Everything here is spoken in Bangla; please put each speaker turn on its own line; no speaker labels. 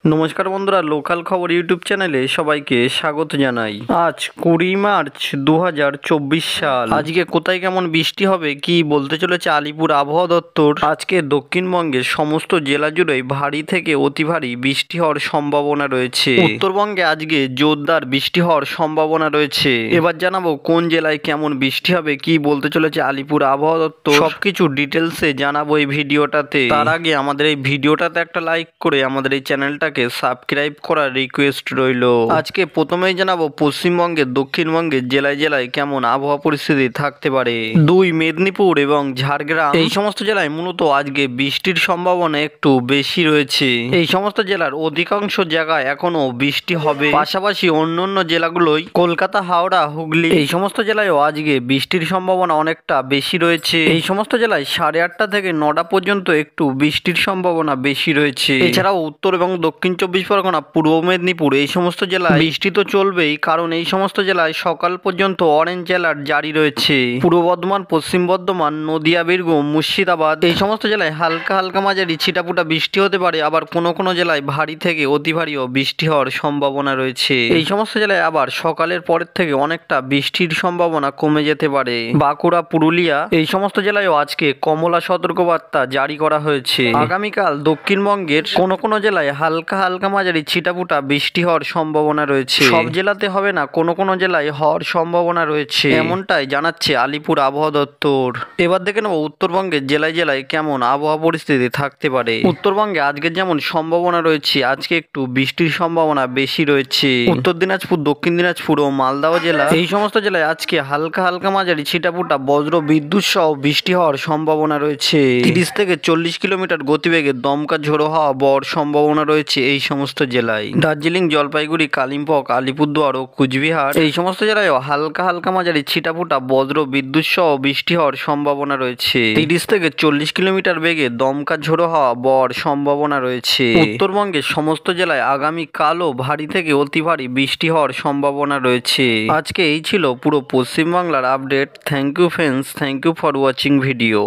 নমস্কার বন্ধুরা, লোকাল খবর ইউটিউব চ্যানেলে সবাইকে স্বাগত জানাই। আজ 20 মার্চ 2024 সাল। আজকে কোথায় কেমন বৃষ্টি হবে কি বলতে চলেছে আলিপুর আবহাওয়া দপ্তর। আজকে দক্ষিণবঙ্গের সমস্ত জেলা জুড়ে ভারী থেকে অতি ভারী বৃষ্টি হওয়ার সম্ভাবনা রয়েছে। উত্তরবঙ্গে আজকে জোরদার বৃষ্টি হওয়ার সম্ভাবনা রয়েছে। এবার জানাবো কোন জেলায় কেমন বৃষ্টি হবে কি বলতে চলেছে আলিপুর আবহাওয়া দপ্তর। সবকিছু ডিটেলসে জানাবো এই ভিডিওটাতে। তার আগে আমাদের এই ভিডিওটাতে একটা লাইক করে আমাদের এই চ্যানেলটা সাবস্ক্রাইব করার রিকোয়েস্ট রইল। আজকে প্রথমেই জানাবো পশ্চিমবঙ্গের দক্ষিণবঙ্গের জেলায় জেলায় কেমন আবহাওয়া পরিস্থিতি থাকতে পারে। 2 মেদিনীপুর এবং ঝাড়গ্রাম এই সমস্ত জেলায় মূলত আজকে বৃষ্টির সম্ভাবনা একটু বেশি রয়েছে। এই সমস্ত জেলার অধিকাংশ জায়গায় এখনো বৃষ্টি হবে। পাশাপাশি অন্যান্য জেলাগুলোই কলকাতা, হাওড়া, হুগলি এই সমস্ত জেলায়ও আজকে বৃষ্টির সম্ভাবনা অনেকটা বেশি রয়েছে। এই সমস্ত জেলায় 8:30 থেকে 9টা পর্যন্ত একটু বৃষ্টির সম্ভাবনা বেশি রয়েছে। এছাড়াও উত্তর এবং দক্ষিণ 24 পরগনা, পূর্ব মেদিনীপুর এই সমস্ত জেলায় বৃষ্টি তো চলবেই, কারণ এই সমস্ত জেলায় সকাল পর্যন্ত অরেঞ্জ অ্যালার্ট জারি রয়েছে। পূর্ব বর্ধমান, পশ্চিম বর্ধমান, নদিয়া, বীরভূম, মুর্শিদাবাদ এই সমস্ত জেলায় হালকা হালকা মাঝারি ছিটাফোঁটা বৃষ্টি হতে পারে। আবার কোনো কোনো জেলায় ভারী থেকে অতি ভারীও বৃষ্টি হওয়ার সম্ভাবনা রয়েছে। এই সমস্ত জেলায় আবার সকালের পরের থেকে অনেকটা বৃষ্টির সম্ভাবনা কমে যেতে পারে। বাঁকুড়া, পুরুলিয়া এই সমস্ত জেলায়ও আজকে কমলা সতর্কবার্তা জারি করা হয়েছে। আগামীকাল দক্ষিণবঙ্গের কোনো কোনো জেলায় হালকা হালকা মাঝারি ছিটাফোঁটা বৃষ্টি হওয়ার সম্ভাবনা রয়েছে। সব জেলাতে হবে না, কোনো কোনো জেলায় হওয়ার সম্ভাবনা রয়েছে, এমনটাই জানাচ্ছে আলিপুর আবহাওয়া দপ্তর। এবার দেখে নেব উত্তরবঙ্গের জেলায় জেলায় কেমন আবহাওয়া পরিস্থিতি থাকতে পারে। উত্তরবঙ্গে আজকের যেমন সম্ভাবনা রয়েছে, আজকে একটু বৃষ্টির সম্ভাবনা বেশি রয়েছে। উত্তর দিনাজপুর, দক্ষিণ দিনাজপুর ও মালদহ জেলা এই সমস্ত জেলায় আজকে হালকা হালকা মাঝারি ছিটাফোঁটা বজ্র বিদ্যুৎ সহ বৃষ্টি হওয়ার সম্ভাবনা রয়েছে। 30 থেকে 40 কিলোমিটার গতিবেগে দমকা ঝোড়ো হাওয়া বওয়ার সম্ভাবনা রয়েছে এই সমস্ত জেলায়। দার্জিলিং, জলপাইগুড়ি, কালিম্পং, আলিপুরদুয়ার ও কুচবিহার এই সমস্ত জেলায় হালকা হালকা মাঝারি ছিটাফোঁটা বজ্র বিদ্যুৎ সহ বৃষ্টি হওয়ার সম্ভাবনা রয়েছে। 30 থেকে 40 কিলোমিটার বেগে দমকা ঝোড়ো হাওয়া বওয়ার সম্ভাবনা রয়েছে। উত্তরবঙ্গের সমস্ত জেলায় আগামী কালও ভারী থেকে অতি ভারী বৃষ্টি হওয়ার সম্ভাবনা রয়েছে। আজকে এই ছিল পুরো পশ্চিমবাংলার update. Thank you friends, thank you for watching video.